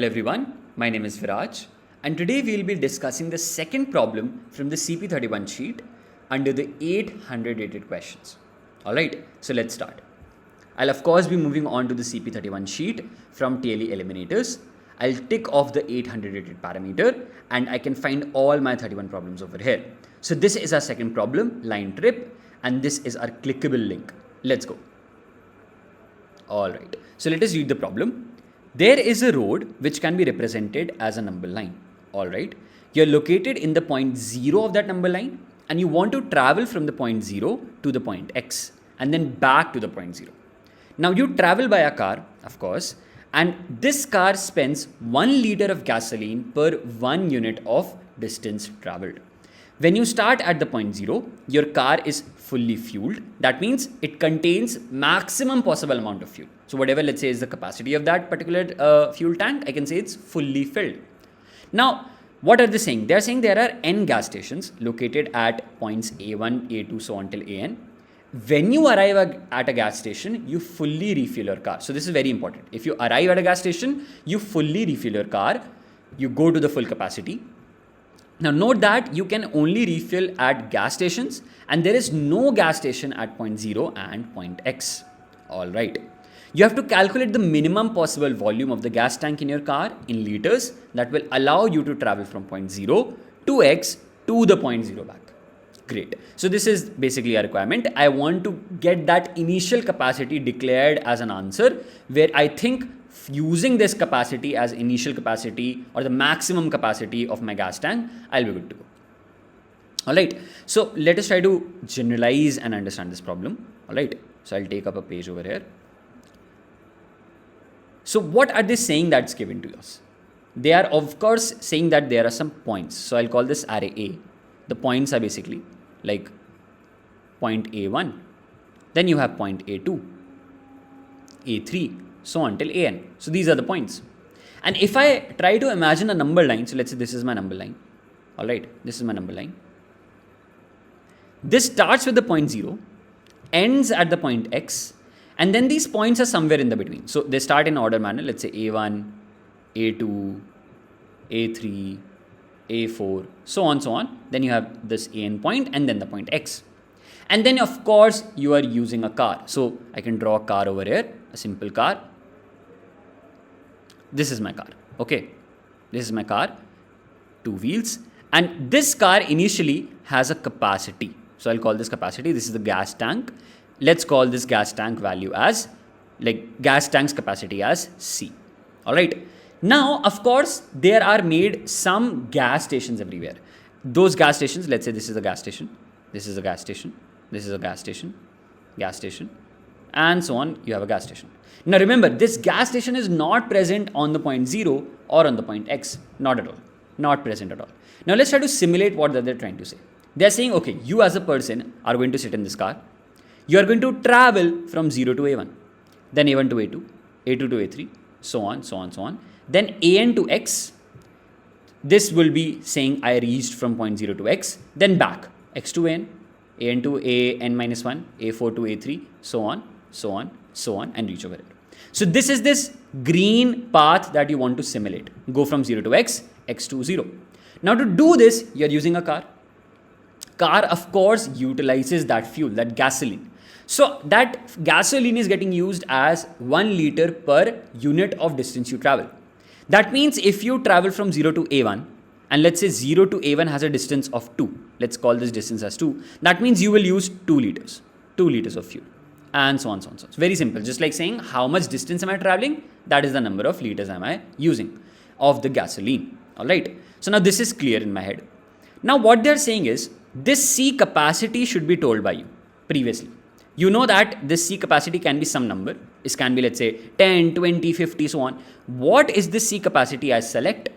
Hello everyone, my name is Viraj and today we will be discussing the second problem from the CP-31 sheet under the 800 rated questions. Alright, so let's start. I'll of course be moving on to the CP-31 sheet from TLE Eliminators. I'll tick off the 800 rated parameter and I can find all my 31 problems over here. So this is our second problem, line trip, and this is our clickable link. Let's go. Alright, so let us read the problem. There is a road which can be represented as a number line. Alright, you're located in the point 0 of that number line and you want to travel from the point 0 to the point X and then back to the point 0. Now you travel by a car, of course, and this car spends 1 liter of gasoline per 1 unit of distance traveled. When you start at the point 0, your car is fully fueled. That means it contains maximum possible amount of fuel. So whatever, let's say, is the capacity of that particular fuel tank, I can say it's fully filled. Now, what are they saying? They are saying there are n gas stations located at points A1, A2, so on till AN. When you arrive at a gas station, you fully refill your car. So this is very important. If you arrive at a gas station, you fully refill your car. You go to the full capacity. Now note that you can only refill at gas stations and there is no gas station at point 0 and point X. Alright. You have to calculate the minimum possible volume of the gas tank in your car in liters that will allow you to travel from point 0 to X to the point 0 back. Great. So this is basically a requirement. I want to get that initial capacity declared as an answer where I think using this capacity as initial capacity or the maximum capacity of my gas tank, I'll be good to go. Alright, so let us try to generalize and understand this problem. Alright, so I'll take up a page over here. So what are they saying that's given to us? They are of course saying that there are some points. So I'll call this array A. The points are basically like point A1. Then you have point A2, A3, so on till AN. So these are the points. And if I try to imagine a number line, so let's say this is my number line. Alright, this is my number line. This starts with the point 0, ends at the point X, and then these points are somewhere in the between. So they start in order manner, let's say A1, A2, A3, A4, so on. Then you have this AN point and then the point X. And then of course you are using a car. So I can draw a car over here, a simple car. This is my car. Okay. This is my car, 2 wheels. And this car initially has a capacity. So I'll call this capacity. This is the gas tank. Let's call this gas tank value as like gas tank's capacity as C. All right. Now, of course, there are made some gas stations everywhere. Those gas stations, let's say this is a gas station. This is a gas station. This is a gas station, and so on. You have a gas station. Now remember, this gas station is not present on the point 0 or on the point X. Not at all. Not present at all. Now let's try to simulate what they're trying to say. They're saying, okay, you as a person are going to sit in this car. You are going to travel from 0 to A1, then A1 to A2, A2 to A3, so on. Then AN to X. This will be saying I reached from point 0 to X, then back, X to AN. AN to AN minus 1, A4 to A3, so on, and reach over it. So this is this green path that you want to simulate. Go from 0 to X, X to 0. Now to do this, you're using a car. Car, of course, utilizes that fuel, that gasoline. So that gasoline is getting used as 1 liter per unit of distance you travel. That means if you travel from 0 to A1, and let's say 0 to A1 has a distance of 2. Let's call this distance as 2. That means you will use 2 liters. 2 liters of fuel. And so on. It's very simple. Just like saying how much distance am I traveling? That is the number of liters am I using of the gasoline. Alright. So now this is clear in my head. Now what they're saying is this C capacity should be told by you previously. You know that this C capacity can be some number. It can be, let's say 10, 20, 50, so on. What is this C capacity I select?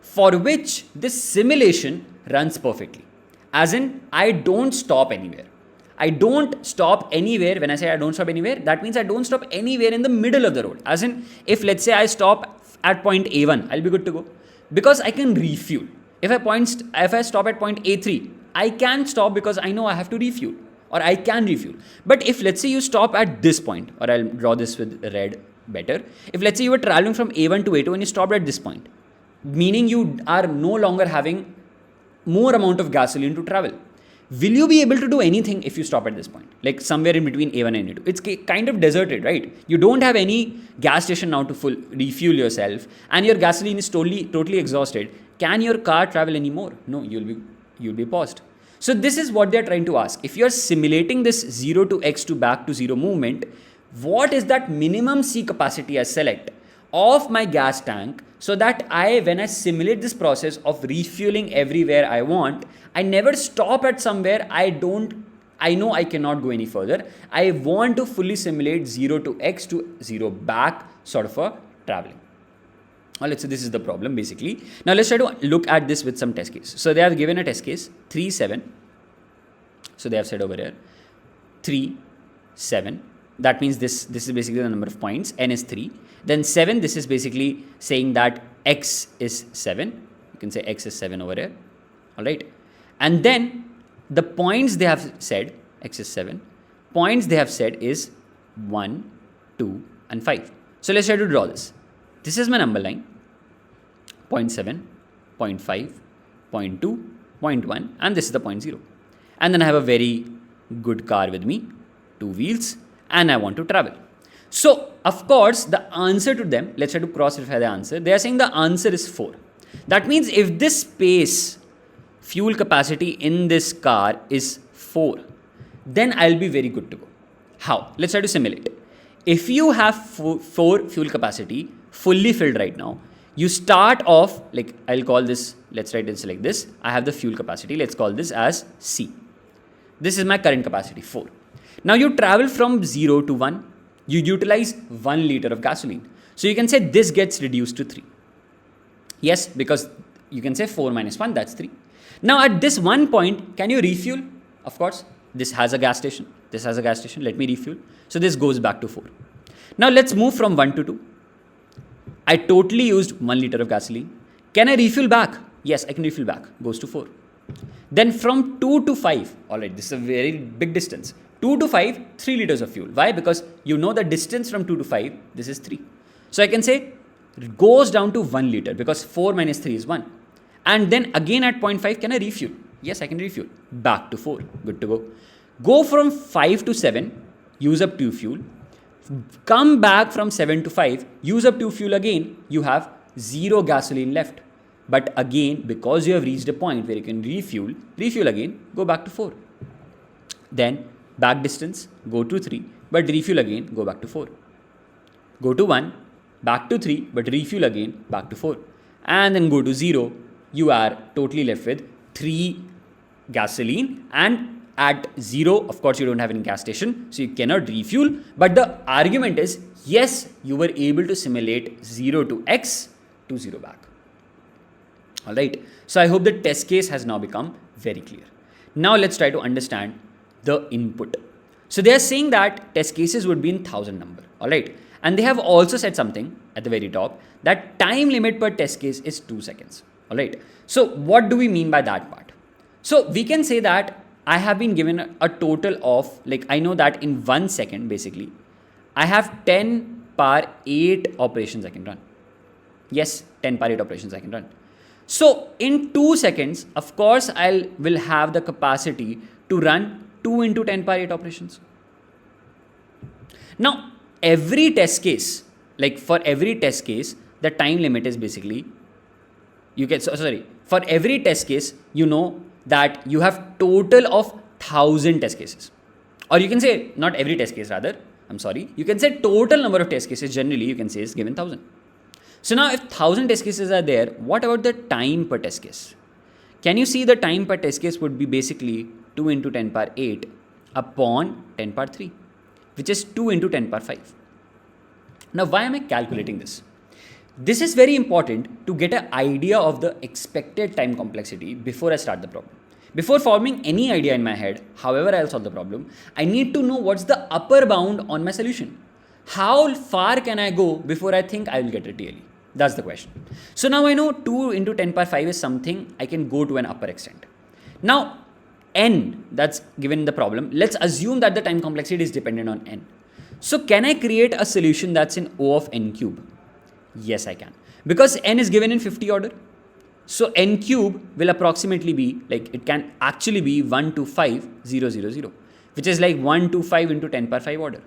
For which this simulation runs perfectly. As in, I don't stop anywhere. I don't stop anywhere. When I say I don't stop anywhere, that means I don't stop anywhere in the middle of the road. As in, if let's say I stop at point A1, I'll be good to go. Because I can refuel. If I stop at point A3, I can stop because I know I have to refuel. Or I can refuel. But if let's say you stop at this point, or I'll draw this with red better. If let's say you were traveling from A1 to A2 and you stopped at this point, meaning you are no longer having more amount of gasoline to travel. Will you be able to do anything if you stop at this point? Like somewhere in between A1 and A2. It's kind of deserted, right? You don't have any gas station now to refuel yourself and your gasoline is totally exhausted. Can your car travel anymore? No, you'll be paused. So this is what they're trying to ask. If you're simulating this 0 to x to back to 0 movement, what is that minimum C capacity I select of my gas tank so that when I simulate this process of refueling everywhere I want, I never stop at somewhere I know I cannot go any further. I want to fully simulate 0 to x to 0 back sort of a traveling. Alright, so this is the problem basically. Now let's try to look at this with some test case. So they have given a test case 3, 7. So they have said over here 3, 7. That means this is basically the number of points. N is 3. Then 7, this is basically saying that x is 7. You can say x is 7 over here. Alright. And then the points they have said, x is 7. Points they have said is 1, 2 and 5. So let's try to draw this. This is my number line. 0.7, 0.5, 0.2, 0.1 and this is the 0.0. And then I have a very good car with me, 2 wheels, and I want to travel. So, of course, the answer to them, let's try to cross-verify the answer. They are saying the answer is 4. That means if this space fuel capacity in this car is 4, then I'll be very good to go. How? Let's try to simulate. If you have 4 fuel capacity fully filled right now, you start off, like I'll call this, let's write this like this. I have the fuel capacity. Let's call this as C. This is my current capacity, 4. Now you travel from 0 to 1. You utilize 1 liter of gasoline. So you can say this gets reduced to 3. Yes, because you can say 4 minus 1, that's 3. Now at this one point, can you refuel? Of course, this has a gas station. This has a gas station. Let me refuel. So this goes back to 4. Now let's move from 1 to 2. I totally used 1 liter of gasoline. Can I refuel back? Yes, I can refuel back. Goes to 4. Then from 2 to 5. Alright, this is a very big distance. 2 to 5, 3 liters of fuel. Why? Because you know the distance from 2 to 5, this is 3. So I can say it goes down to 1 liter because 4 minus 3 is 1. And then again at 0.5, can I refuel? Yes, I can refuel. Back to 4. Good to go. Go from 5 to 7, use up 2 fuel. Come back from 7 to 5, use up 2 fuel again, you have 0 gasoline left. But again, because you have reached a point where you can refuel again, go back to 4. Then back distance, go to 3, but refuel again, go back to 4. Go to 1, back to 3, but refuel again, back to 4. And then go to 0, you are totally left with 3 gasoline, and at 0, of course, you don't have any gas station, so you cannot refuel. But the argument is, yes, you were able to simulate 0 to x to 0 back. Alright, so I hope the test case has now become very clear. Now let's try to understand the input. So they are saying that test cases would be in 1000 number. Alright, and they have also said something at the very top that time limit per test case is 2 seconds. Alright, so what do we mean by that part? So we can say that I have been given a total of, like I know that in 1 second basically, I have 10 power 8 operations I can run. Yes, 10 power 8 operations I can run. So in 2 seconds, of course, I will have the capacity to run 2 into 10 power 8 operations. Now, every test case, like for every test case, the time limit is basically, for every test case, you know that you have total of 1000 test cases. Or you can say, not every test case rather, you can say total number of test cases generally you can say is given 1000. So now if 1000 test cases are there, what about the time per test case? Can you see the time per test case would be basically 2 into 10 power 8 upon 10 power 3, which is 2 into 10 power 5. Now why am I calculating this? This is very important to get an idea of the expected time complexity before I start the problem. Before forming any idea in my head, however I'll solve the problem, I need to know what's the upper bound on my solution. How far can I go before I think I will get a TLE? That's the question. So now I know 2 into 10 power 5 is something I can go to an upper extent. Now, n, that's given in the problem. Let's assume that the time complexity is dependent on n. So can I create a solution that's in O of n cube? Yes, I can. Because n is given in 50 order. So n cube will approximately be, like, it can actually be 125,000, which is like 125 into 10 power 5 order.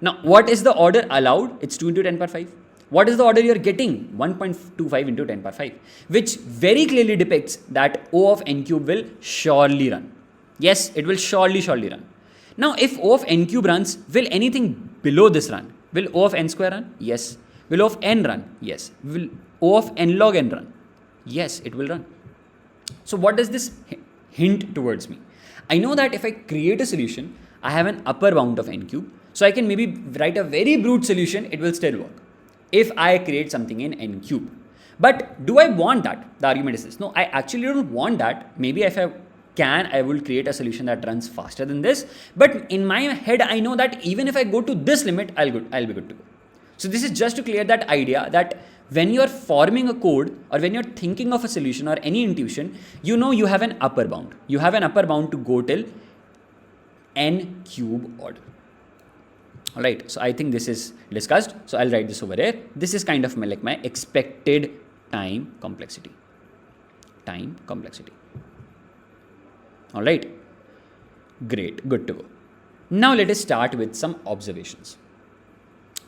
Now, what is the order allowed? It's 2 into 10 power 5. What is the order you're getting? 1.25 into 10 power 5, which very clearly depicts that O of n cube will surely run. Yes, it will surely run. Now, if O of n cube runs, will anything below this run? Will O of n square run? Yes. Will O of n run? Yes. Will O of n log n run? Yes, it will run. So what does this hint towards me? I know that if I create a solution, I have an upper bound of n cube. So I can maybe write a very brute solution, it will still work if I create something in n cube. But do I want that? The argument is this. No, I actually don't want that. Maybe if I can, I will create a solution that runs faster than this. But in my head, I know that even if I go to this limit, I'll be good to go. So this is just to clear that idea that when you are forming a code or when you're thinking of a solution or any intuition, you know you have an upper bound. You have an upper bound to go till n cube order. Alright, so I think this is discussed. So I'll write this over here. This is kind of like my expected time complexity. Alright, great, good to go. Now let us start with some observations.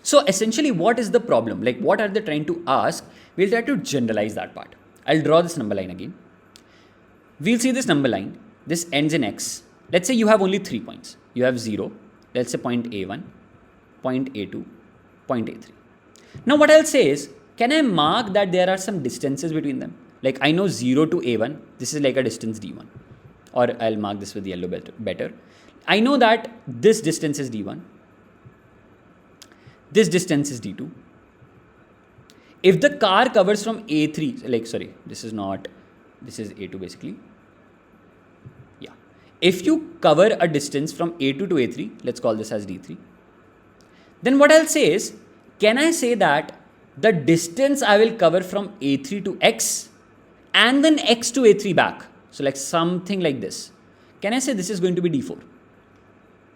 So essentially, what is the problem? Like, what are they trying to ask? We'll try to generalize that part. I'll draw this number line again. We'll see this number line. This ends in x. Let's say you have only 3 points. You have 0. Let's say point A1, point A2, point A3. Now what I'll say is, can I mark that there are some distances between them? Like I know 0 to A1, this is like a distance D1. Or I'll mark this with yellow better. I know that this distance is D1. This distance is D2. If the car covers from A3, like, sorry, this is A2 basically. Yeah. If you cover a distance from A2 to A3, let's call this as D3. Then what I'll say is, can I say that the distance I will cover from A3 to X and then X to A3 back? So like something like this. Can I say this is going to be D4?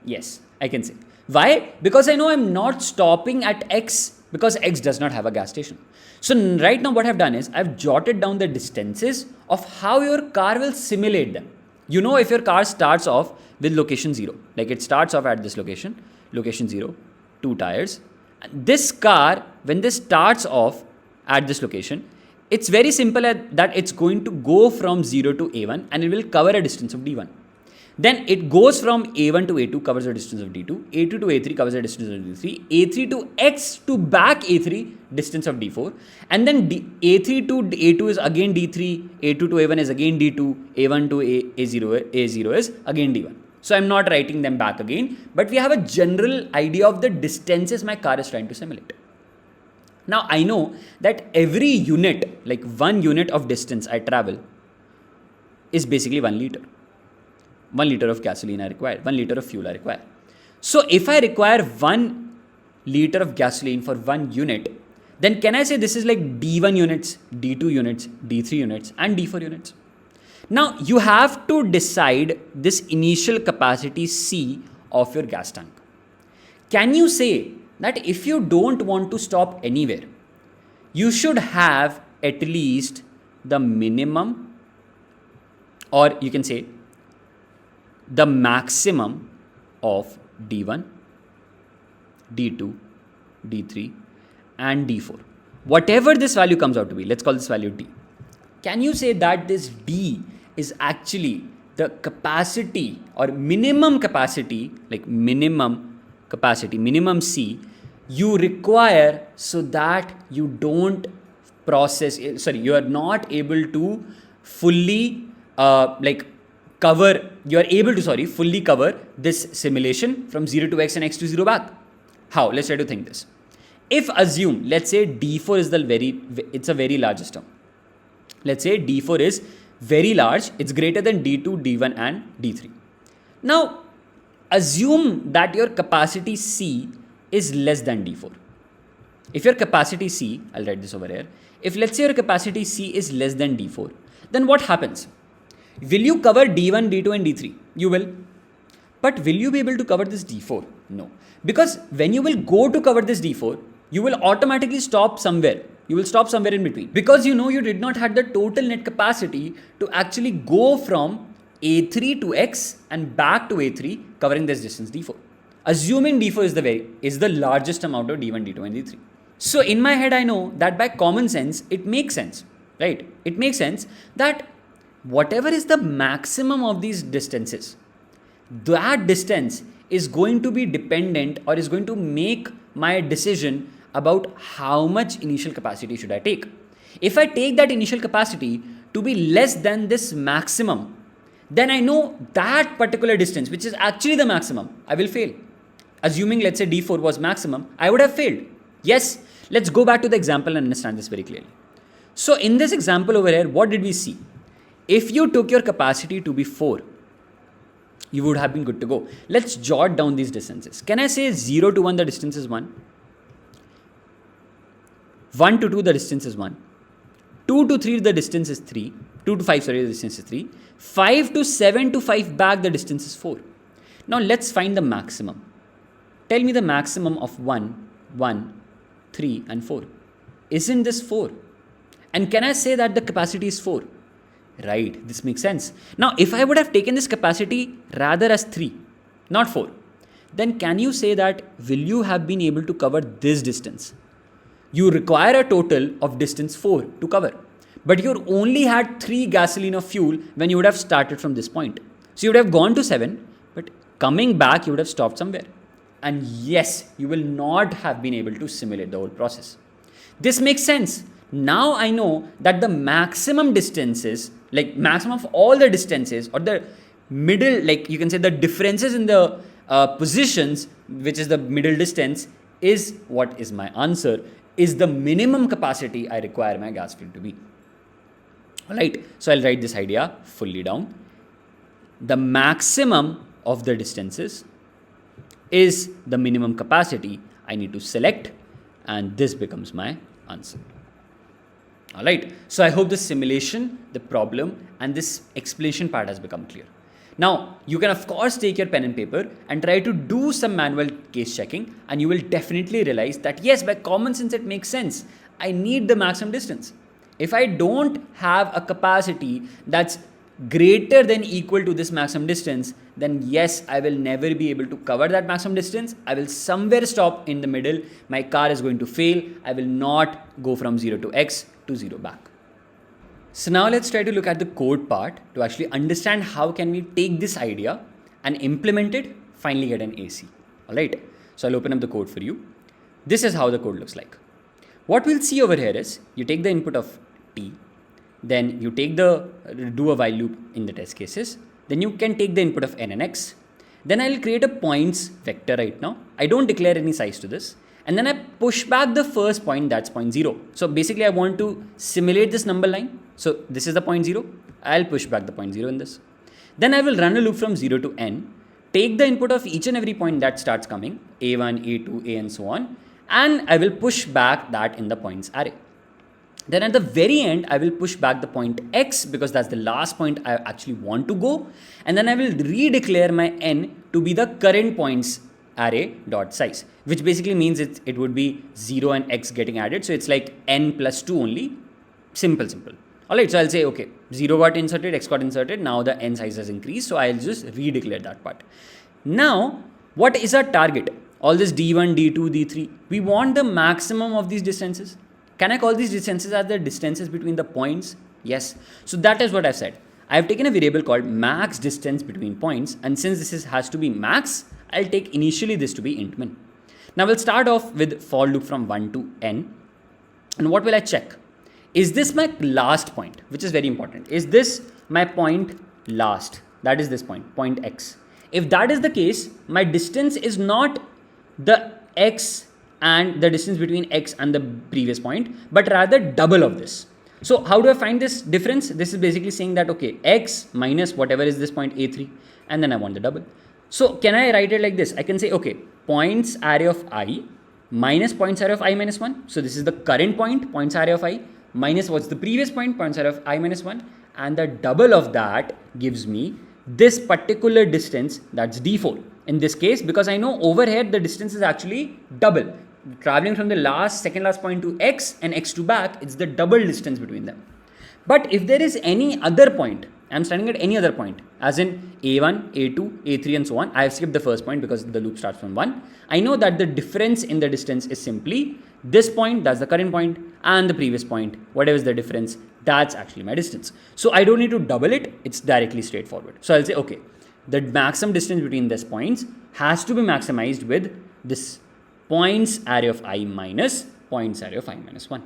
Yes, I can say. Why? Because I know I'm not stopping at X because X does not have a gas station. So right now what I've done is I've jotted down the distances of how your car will simulate them. You know, if your car starts off with location 0, like it starts off at this location 0, 2 tires. This car, when this starts off at this location, it's very simple that it's going to go from 0 to A1 and it will cover a distance of D1. Then it goes from A1 to A2, covers a distance of D2, A2 to A3 covers a distance of D3, A3 to X to back A3, distance of D4, and then A3 to A2 is again D3, A2 to A1 is again D2, A1 to A0 is again D1. So I'm not writing them back again, but we have a general idea of the distances my car is trying to simulate. Now I know that every unit, like 1 unit of distance I travel, is basically 1 liter. 1 liter of gasoline I require, 1 liter of fuel I require. So if I require 1 liter of gasoline for 1 unit, then can I say this is like D1 units, D2 units, D3 units, and D4 units? Now you have to decide this initial capacity C of your gas tank. Can you say that if you don't want to stop anywhere, you should have at least the minimum, or you can say the maximum of D1, D2, D3 and D4. Whatever this value comes out to be, let's call this value D. Can you say that this D is actually the capacity or minimum capacity, like minimum C you require so that you don't you are not able to fully fully cover this simulation from 0 to X and X to 0 back. How? Let's try to think this. If assume, let's say D4 is it's a very large system. Let's say D4 is very large, it's greater than D2, D1 and D3. Now, assume that your capacity C is less than D4. If your capacity C, I'll write this over here. If let's say your capacity C is less than D4, then what happens? Will you cover D1, D2 and D3? You will. But will you be able to cover this D4? No. Because when you will go to cover this D4, you will automatically stop somewhere. You will stop somewhere in between. Because you know you did not have the total net capacity to actually go from A3 to X and back to A3 covering this distance D4. Assuming D4 is the largest amount of D1, D2 and D3. So in my head I know that by common sense it makes sense, right? It makes sense that whatever is the maximum of these distances, that distance is going to be dependent or is going to make my decision about how much initial capacity should I take. If I take that initial capacity to be less than this maximum, then I know that particular distance, which is actually the maximum, I will fail. Assuming let's say D4 was maximum, I would have failed. Yes, let's go back to the example and understand this very clearly. So in this example over here, what did we see? If you took your capacity to be 4, you would have been good to go. Let's jot down these distances. Can I say 0 to 1 the distance is 1? 1 to 2 the distance is 1. 2 to 3 the distance is 3. 2 to 5 the distance is 3. 5 to 7 to 5 back the distance is 4. Now let's find the maximum. Tell me the maximum of 1, 1, 3 and 4. Isn't this 4? And can I say that the capacity is 4? Right, this makes sense. Now, if I would have taken this capacity rather as 3, not 4, then can you say that will you have been able to cover this distance? You require a total of distance 4 to cover. But you only had 3 gasoline of fuel when you would have started from this point. So you would have gone to 7, but coming back you would have stopped somewhere. And yes, you will not have been able to simulate the whole process. This makes sense. Now I know that the maximum distances, like maximum of all the distances or the middle, like you can say the differences in the positions, which is the middle distance, is what is my answer, is the minimum capacity I require my gas field to be. Alright, so I'll write this idea fully down. The maximum of the distances is the minimum capacity I need to select, and this becomes my answer. Alright, so I hope the simulation, the problem and this explanation part has become clear. Now, you can of course take your pen and paper and try to do some manual case checking, and you will definitely realize that yes, by common sense it makes sense. I need the maximum distance. If I don't have a capacity that's greater than equal to this maximum distance, then yes, I will never be able to cover that maximum distance. I will somewhere stop in the middle. My car is going to fail. I will not go from 0 to X to 0 back. So now let's try to look at the code part to actually understand how can we take this idea and implement it, finally get an AC. Alright, so I'll open up the code for you. This is how the code looks like. What we'll see over here is you take the input of T, then you take do a while loop in the test cases, then you can take the input of N and X, then I'll create a points vector right now. I don't declare any size to this. And then I push back the first point, that's point 0. So basically I want to simulate this number line. So this is the point 0. I'll push back the point 0 in this. Then I will run a loop from 0 to N, take the input of each and every point that starts coming, A1, A2, A and so on, and I will push back that in the points array. Then at the very end, I will push back the point X because that's the last point I actually want to go. And then I will redeclare my N to be the current points array dot size, which basically means it would be 0 and X getting added. So it's like N plus 2 only. Simple. Alright, so I'll say, okay, 0 got inserted, X got inserted. Now the N size has increased. So I'll just redeclare that part. Now, what is our target? All this D1, D2, D3. We want the maximum of these distances. Can I call these distances as the distances between the points? Yes. So that is what I've said. I've taken a variable called max distance between points. And since this has to be max, I'll take initially this to be int min. Now we'll start off with for loop from 1 to N. And what will I check? Is this my last point? Which is very important. Is this my point last? That is this point X. If that is the case, my distance is not the X and the distance between X and the previous point, but rather double of this. So how do I find this difference? This is basically saying that, okay, X minus whatever is this point A3, and then I want the double. So can I write it like this? I can say, okay, points array of I minus points array of I minus 1. So this is the current point, points array of I, minus what's the previous point, points array of I minus 1. And the double of that gives me this particular distance, that's d4 in this case, because I know over here the distance is actually double. Traveling from the second last point to x and x to back, it's the double distance between them. But if there is any other point, I'm standing at any other point, as in a1, a2, a3 and so on. I have skipped the first point because the loop starts from 1. I know that the difference in the distance is simply this point, that's the current point, and the previous point, whatever is the difference, that's actually my distance. So I don't need to double it, it's directly straightforward. So I'll say, okay, the maximum distance between these points has to be maximized with this points array of I minus points array of I minus 1.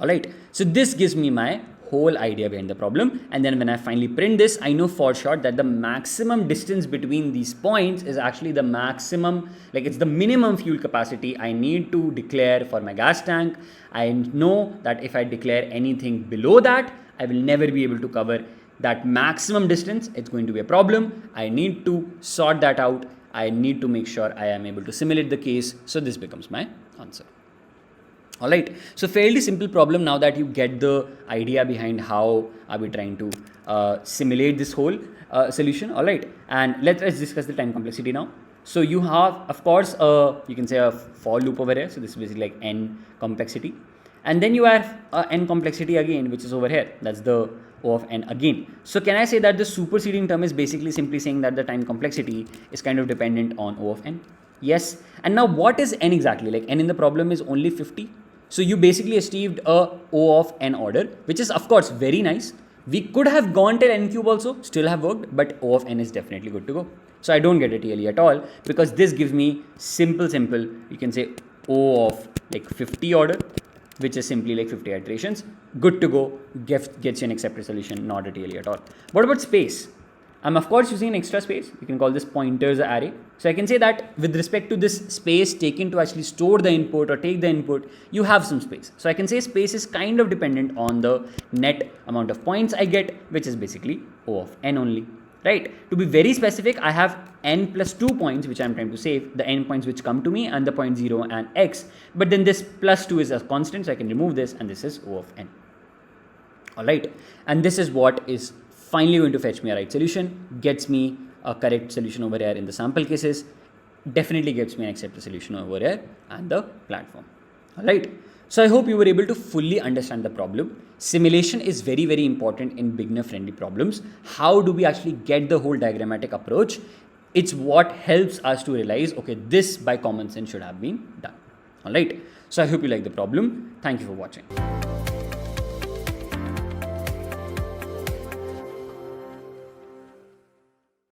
Alright, so this gives me my whole idea behind the problem, and then when I finally print this, I know for sure that the maximum distance between these points is actually the maximum, like it's the minimum fuel capacity I need to declare for my gas tank. I know that if I declare anything below that, I will never be able to cover that maximum distance. It's going to be a problem. I need to sort that out. I need to make sure I am able to simulate the case. So this becomes my answer. Alright, so fairly simple problem now that you get the idea behind how are we trying to simulate this whole solution. Alright, and let's discuss the time complexity now. So you have, of course, you can say a for loop over here. So this is basically like n complexity. And then you have n complexity again, which is over here. That's the O of n again. So can I say that the superseding term is basically simply saying that the time complexity is kind of dependent on O of n? Yes. And now what is n exactly? Like n in the problem is only 50. So you basically achieved a O of n order, which is of course very nice. We could have gone till n cube also, still have worked, but O of n is definitely good to go. So I don't get a TLE at all, because this gives me simple, you can say O of like 50 order, which is simply like 50 iterations. Good to go, gets you an accepted solution, not a TLE at all. What about space? I'm of course using an extra space. You can call this pointers array. So I can say that with respect to this space taken to actually store the input or take the input, you have some space. So I can say space is kind of dependent on the net amount of points I get, which is basically O of n only, right? To be very specific, I have n plus 2 points, which I'm trying to save, the n points which come to me and the point 0 and x. But then this plus 2 is a constant, so I can remove this, and this is O of n. Alright, and this is what is finally going to fetch me a right solution, gets me a correct solution over here in the sample cases, definitely gets me an accepted solution over here and the platform. Alright, so I hope you were able to fully understand the problem. Simulation is very, very important in beginner friendly problems. How do we actually get the whole diagrammatic approach? It's what helps us to realize, okay, this by common sense should have been done. Alright, so I hope you like the problem. Thank you for watching.